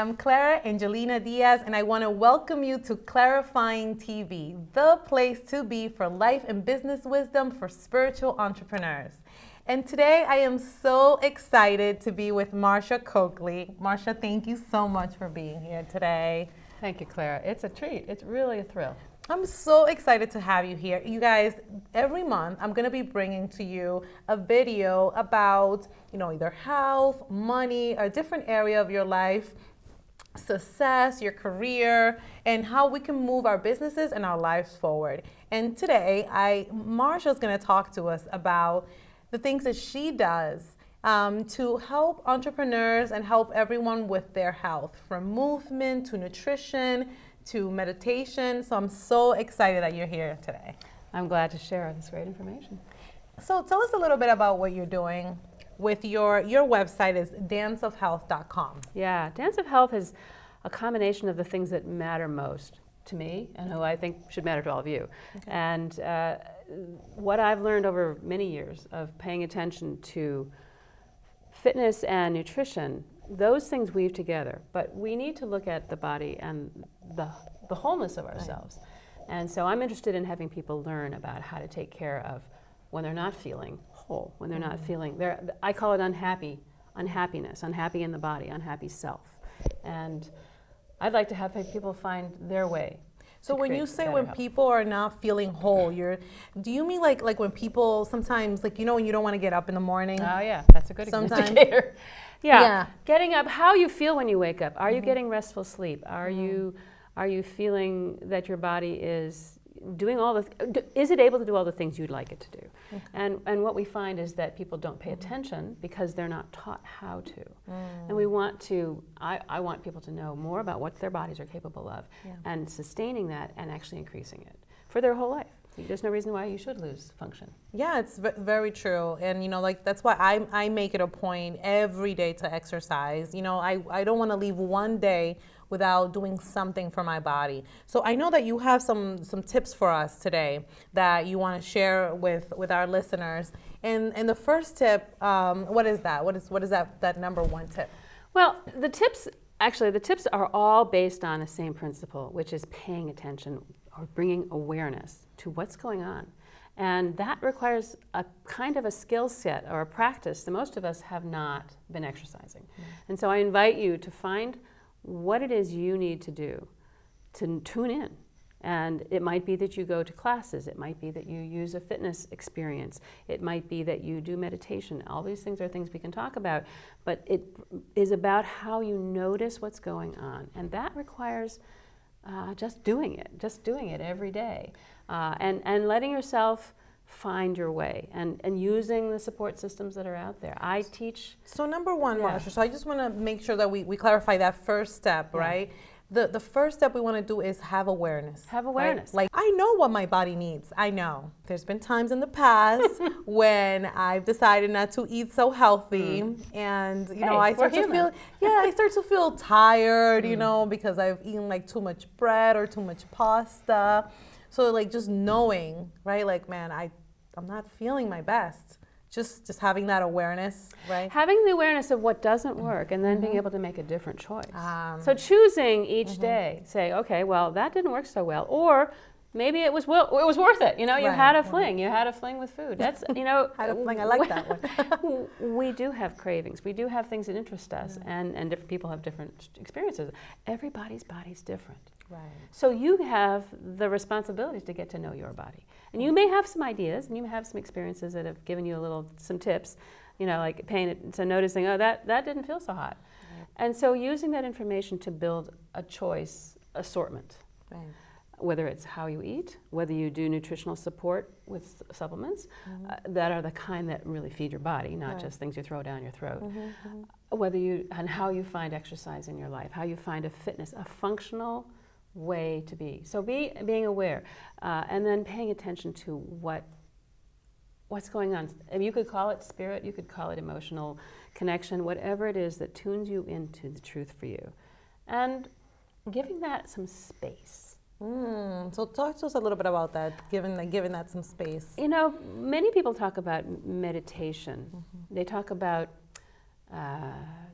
am Clara Angelina Diaz, and I want to welcome you to ClaraFying TV, the place to be for life and business wisdom for spiritual entrepreneurs. And today I am so excited to be with Marcia Coakley. Marcia, thank you so much for being here today. Thank you, Clara. It's a treat. It's really a thrill. I'm so excited to have you here. You guys, every month I'm going to be bringing to you a video about, either health, money, a different area of your life, success, your career, and how we can move our businesses and our lives forward. And today, Marcia's going to talk to us about the things that she does to help entrepreneurs and help everyone with their health, from movement to nutrition to meditation. So I'm so excited that you're here today. I'm glad to share this great information. So tell us a little bit about what you're doing with your website is danceofhealth.com. Yeah, Dance of Health is a combination of the things that matter most to me and who I think should matter to all of you. Okay. And what I've learned over many years of paying attention to fitness and nutrition, those things weave together, but we need to look at the body and the wholeness of ourselves. Right. And so I'm interested in having people learn about how to take care of when they're not feeling whole, when they're not feeling, I call it unhappiness, unhappy in the body, unhappy self. And I'd like to have people find their way. So when you say when people are not feeling whole, do you mean like when people sometimes, when you don't want to get up in the morning? Oh yeah, that's a good indicator. Yeah. Getting up, how you feel when you wake up. Are you getting restful sleep? Are you feeling that your body is doing is it able to do all the things you'd like it to do? Okay. And what we find is that people don't pay attention because they're not taught how to. And we want to, I want people to know more about what their bodies are capable of and sustaining that and actually increasing it for their whole life. There's no reason why you should lose function. Yeah, it's very true. And, that's why I make it a point every day to exercise. I don't want to leave one day without doing something for my body. So I know that you have some tips for us today that you want to share with our listeners. And the first tip, what is that? What is that number one tip? Well, the tips are all based on the same principle, which is paying attention or bringing awareness to what's going on. And that requires a kind of a skill set or a practice that most of us have not been exercising. And so I invite you to find what it is you need to do to tune in. And it might be that you go to classes. It might be that you use a fitness experience. It might be that you do meditation. All these things are things we can talk about. But it is about how you notice what's going on. And that requires just doing it every day. And letting yourself find your way and using the support systems that are out there. I teach. So number one, Marcia, so I just want to make sure that we clarify that first step, right? The first step we want to do is have awareness. Have awareness. Right? Like, I know what my body needs. I know. There's been times in the past when I've decided not to eat so healthy and, I start to feel tired, because I've eaten like too much bread or too much pasta. So just knowing, right? Like, man, I'm not feeling my best. Just having that awareness, right? Having the awareness of what doesn't work and then being able to make a different choice. So choosing each day, say, okay, well, that didn't work so well. Or maybe it was worth it. You had a fling. You had a fling with food. That's, had a fling. I like that one. We do have cravings. We do have things that interest us, and different people have different experiences. Everybody's body's different. Right. So you have the responsibility to get to know your body. And you may have some ideas, and you may have some experiences that have given you some tips, like noticing, that didn't feel so hot. Right. And so using that information to build a choice assortment. Right. Whether it's how you eat, whether you do nutritional support with supplements that are the kind that really feed your body, not just things you throw down your throat. And how you find exercise in your life, how you find a functional way to be. So being aware, and then paying attention to what's going on. And you could call it spirit, you could call it emotional connection, whatever it is that tunes you into the truth for you. And giving that some space. So talk to us a little bit about that, giving that some space. Many people talk about meditation. They talk about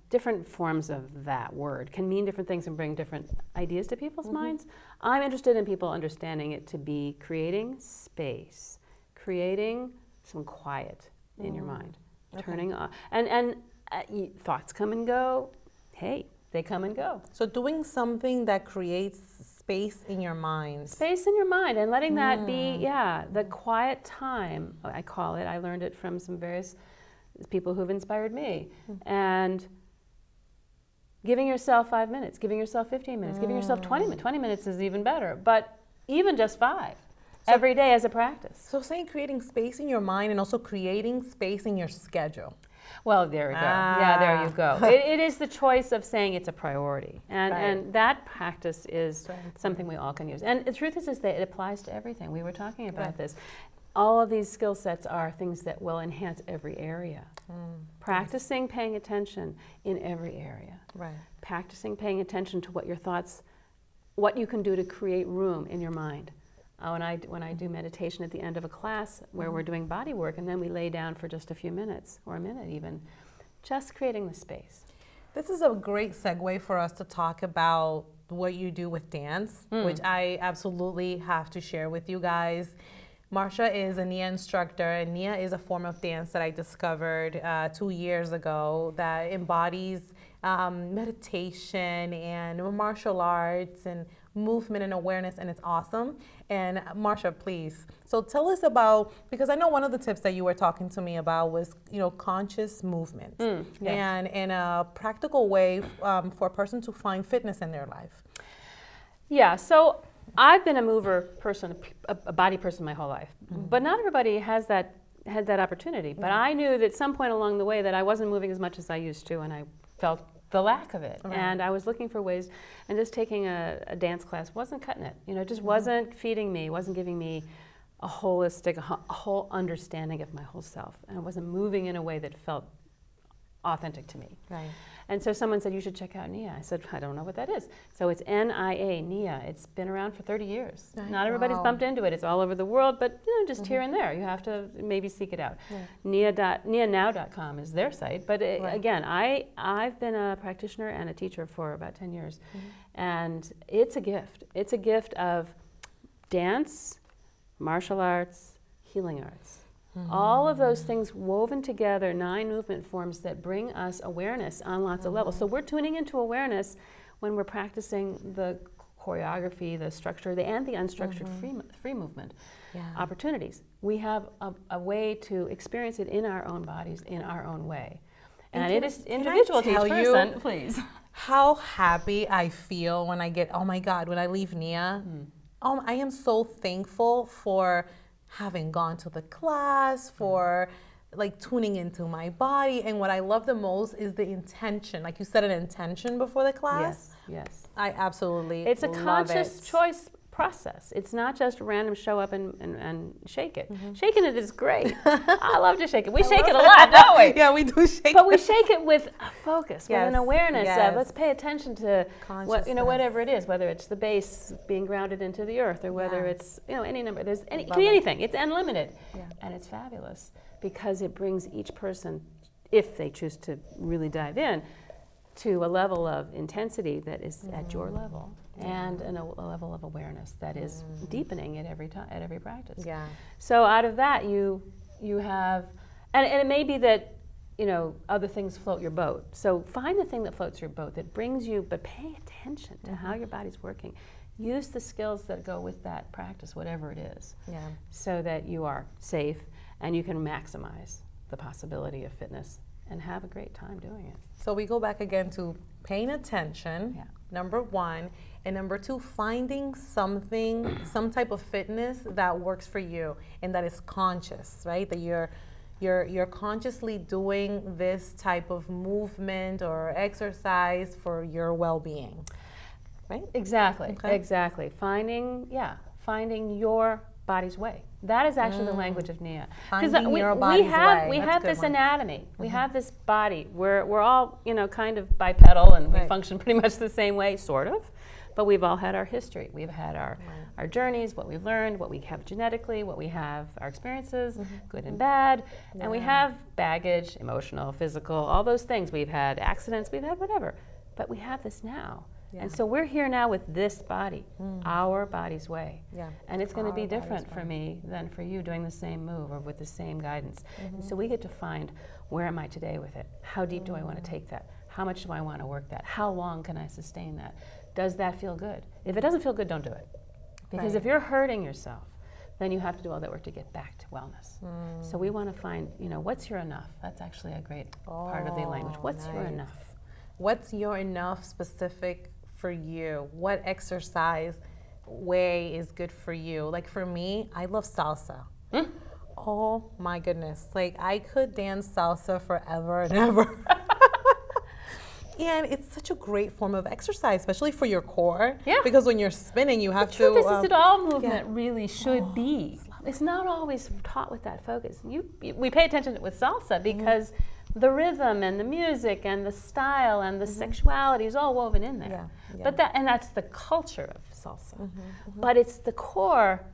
different forms of that word can mean different things and bring different ideas to people's minds. I'm interested in people understanding it to be creating space, creating some quiet in your mind, turning off. And thoughts come and go. Hey, they come and go. So doing something that creates space in your mind. Space in your mind, and letting that be, the quiet time, I call it. I learned it from some various people who've inspired me. And giving yourself 5 minutes, giving yourself 15 minutes, giving yourself 20 minutes. 20 minutes is even better, but even just 5 every day as a practice. So saying creating space in your mind and also creating space in your schedule. Well, there we go. Yeah, there you go. It is the choice of saying it's a priority. And that practice is something we all can use. And the truth is that it applies to everything. We were talking about this. All of these skill sets are things that will enhance every area. Practicing paying attention in every area. Right. Practicing paying attention to what your thoughts, what you can do to create room in your mind. When I do meditation at the end of a class where we're doing body work and then we lay down for just a few minutes or a minute even, just creating the space. This is a great segue for us to talk about what you do with dance, which I absolutely have to share with you guys. Marcia is a Nia instructor, and Nia is a form of dance that I discovered 2 years ago that embodies meditation and martial arts and movement and awareness, and it's awesome. And Marcia, please, so tell us about, because I know one of the tips that you were talking to me about was, conscious movement, and in a practical way for a person to find fitness in their life. Yeah, so I've been a mover person, a body person my whole life, but not everybody had that opportunity. But I knew that at some point along the way that I wasn't moving as much as I used to, and I felt the lack of it. And I was looking for ways, and just taking a dance class wasn't cutting it. It just wasn't feeding me, wasn't giving me a holistic, a whole understanding of my whole self. And I wasn't moving in a way that felt authentic to me. Right. And so someone said, you should check out Nia. I said, I don't know what that is. So it's N-I-A, Nia. It's been around for 30 years. Right. Not everybody's bumped into it. It's all over the world, but just here and there. You have to maybe seek it out. Nianow.com is their site. But again, I've been a practitioner and a teacher for about 10 years. And it's a gift. It's a gift of dance, martial arts, healing arts. All of those things woven together, 9 movement forms that bring us awareness on lots of levels. So we're tuning into awareness when we're practicing the choreography, the structure, and the unstructured free movement opportunities. We have a way to experience it in our own bodies, in our own way. And it is individual to each person. Please. How happy I feel when I get, oh my God, when I leave Nia. I am so thankful for having gone to the class, for tuning into my body. And what I love the most is the intention. Like you said, an intention before the class. Yes. I absolutely It's a love conscious choice process. It's not just random show up and shake it. Shaking it is great. I love to shake it. We shake it a lot, don't we? Yeah, we do shake it. But we shake it with a focus, with an awareness of, let's pay attention to whatever it is, whether it's the base being grounded into the earth, or whether it's any number. It can be anything. It's unlimited, and it's fabulous because it brings each person, if they choose to really dive in, to a level of intensity that is at your level, and a level of awareness that is deepening at every time, at every practice. Yeah. So out of that, you have, and it may be that other things float your boat. So find the thing that floats your boat, that brings you, but pay attention to how your body's working. Use the skills that go with that practice, whatever it is, so that you are safe and you can maximize the possibility of fitness and have a great time doing it. So we go back again to paying attention, number 1, and number 2, finding something, some type of fitness that works for you and that is conscious, right? That you're consciously doing this type of movement or exercise for your well-being, right? Exactly. Finding your body's way. That is actually the language of Nia. Finding your body's way. We have this anatomy. We have this body. We're all kind of bipedal, and we function pretty much the same way, sort of. But we've all had our history. We've had our journeys, what we've learned, what we have genetically, what we have, our experiences, good and bad. And we have baggage, emotional, physical, all those things. We've had accidents, we've had whatever. But we have this now. Yeah. And so we're here now with this body, our body's way. Yeah. And it's going to be different for me than for you doing the same move or with the same guidance. And so we get to find, where am I today with it? How deep do I want to take that? How much do I want to work that? How long can I sustain that? Does that feel good? If it doesn't feel good, don't do it. Because if you're hurting yourself, then you have to do all that work to get back to wellness. So we want to find, what's your enough? That's actually a great part of the language. What's your enough? What's your enough specific for you? What exercise way is good for you? Like for me, I love salsa. Oh my goodness. Like I could dance salsa forever and ever. And it's such a great form of exercise, especially for your core. Yeah. Because when you're spinning, you have to. The truth is that all movement really should be. It's not always taught with that focus. We pay attention with salsa because the rhythm and the music and the style and the sexuality is all woven in there. But that's the culture of salsa. But it's the core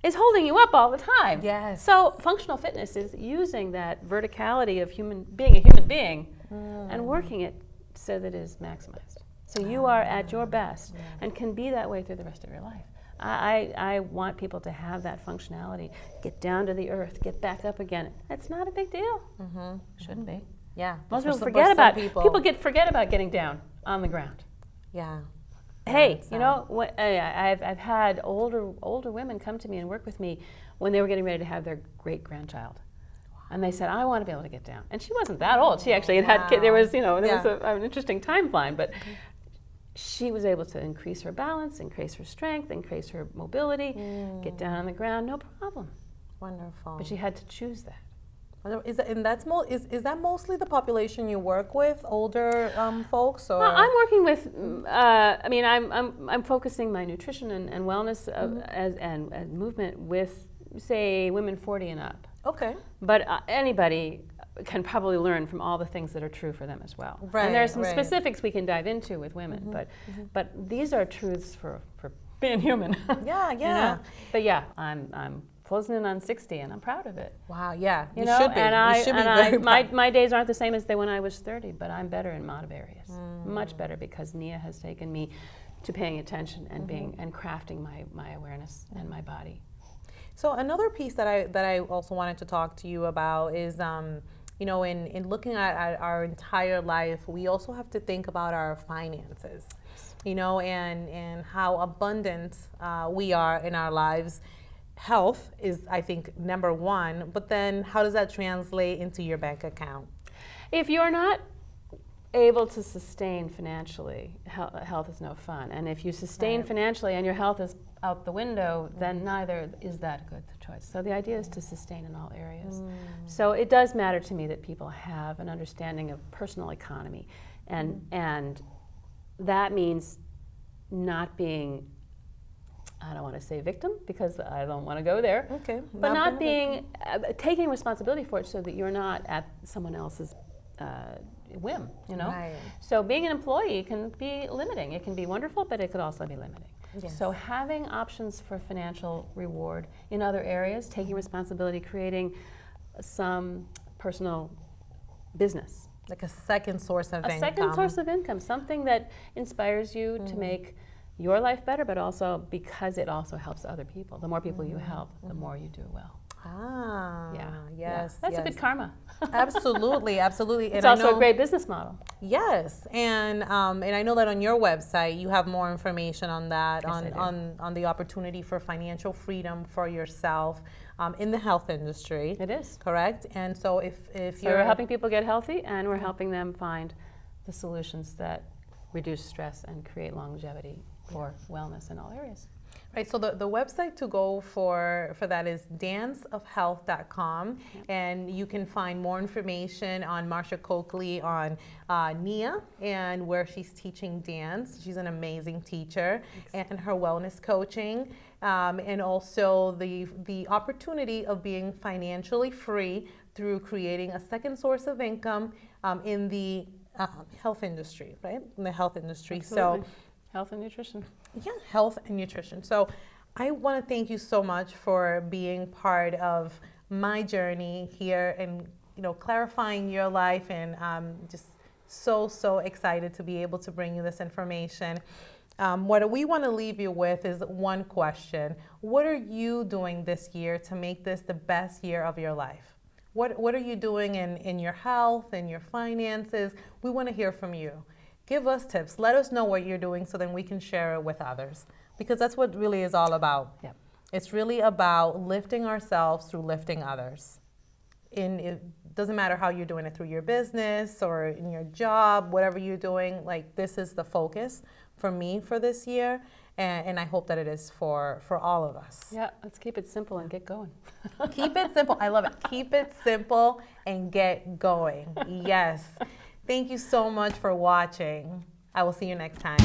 is holding you up all the time. Yes. So functional fitness is using that verticality of being a human being and working it so that it is maximized. So you are at your best and can be that way through the rest of your life. I want people to have that functionality, get down to the earth, get back up again. It's not a big deal. Shouldn't be. Yeah. Most people forget about getting down on the ground. Yeah. Hey, I've had older women come to me and work with me when they were getting ready to have their great-grandchild. And they said, I want to be able to get down. And she wasn't that old. She actually had kids. There was, an interesting timeline, but she was able to increase her balance, increase her strength, increase her mobility, get down on the ground, no problem. Wonderful. But she had to choose that. Is that mostly the population you work with, older folks, or? I'm working with. I'm focusing my nutrition and wellness and movement with, say, women 40 and up. Okay. But anybody can probably learn from all the things that are true for them as well. Right. And there are some specifics we can dive into with women, but these are truths for being human. Yeah. But yeah, I'm closing in on 60, and I'm proud of it. Wow. Yeah. You should be. My days aren't the same as they when I was 30, but I'm better in a lot of areas. Much better because Nia has taken me to paying attention and and crafting my awareness and my body. So another piece that I also wanted to talk to you about is, in looking at our entire life, we also have to think about our finances, and how abundant we are in our lives. Health is, I think, number one, but then how does that translate into your bank account? If you're not able to sustain financially, health is no fun. And if you sustain financially and your health is out the window, then neither is that a good choice. So the idea is to sustain in all areas. So it does matter to me that people have an understanding of personal economy. And that means not being, I don't want to say victim because I don't want to go there. Okay. But not being, taking responsibility for it so that you're not at someone else's whim, Right. So being an employee can be limiting. It can be wonderful, but it could also be limiting. Yes. So having options for financial reward in other areas, taking responsibility, creating some personal business. Like a second source of income. A second source of income, something that inspires you to make your life better, but also because it also helps other people. The more people you help, the more you do well. Yes. That's a good karma. Absolutely. It's also a great business model. Yes, and I know that on your website you have more information on that, on the opportunity for financial freedom for yourself in the health industry. It is correct, and so if we're helping people get healthy, and we're helping them find the solutions that reduce stress and create longevity for wellness in all areas. Right, so the website to go for that is danceofhealth.com, and you can find more information on Marcia Coakley, on Nia, and where she's teaching dance. She's an amazing teacher, and her wellness coaching, and also the opportunity of being financially free through creating a second source of income in the health industry, right? In the health industry. Absolutely. So Health and nutrition. Yeah, health and nutrition. So I want to thank you so much for being part of my journey here and, clarifying your life, and just so excited to be able to bring you this information. What we want to leave you with is one question. What are you doing this year to make this the best year of your life? What are you doing in your health, in your finances? We want to hear from you. Give us tips. Let us know what you're doing so then we can share it with others. Because that's what really is all about. Yep. It's really about lifting ourselves through lifting others. It doesn't matter how you're doing it, through your business or in your job, whatever you're doing, like this is the focus for me for this year. And I hope that it is for all of us. Yeah, let's keep it simple and get going. Keep it simple. I love it. Keep it simple and get going. Yes. Thank you so much for watching. I will see you next time.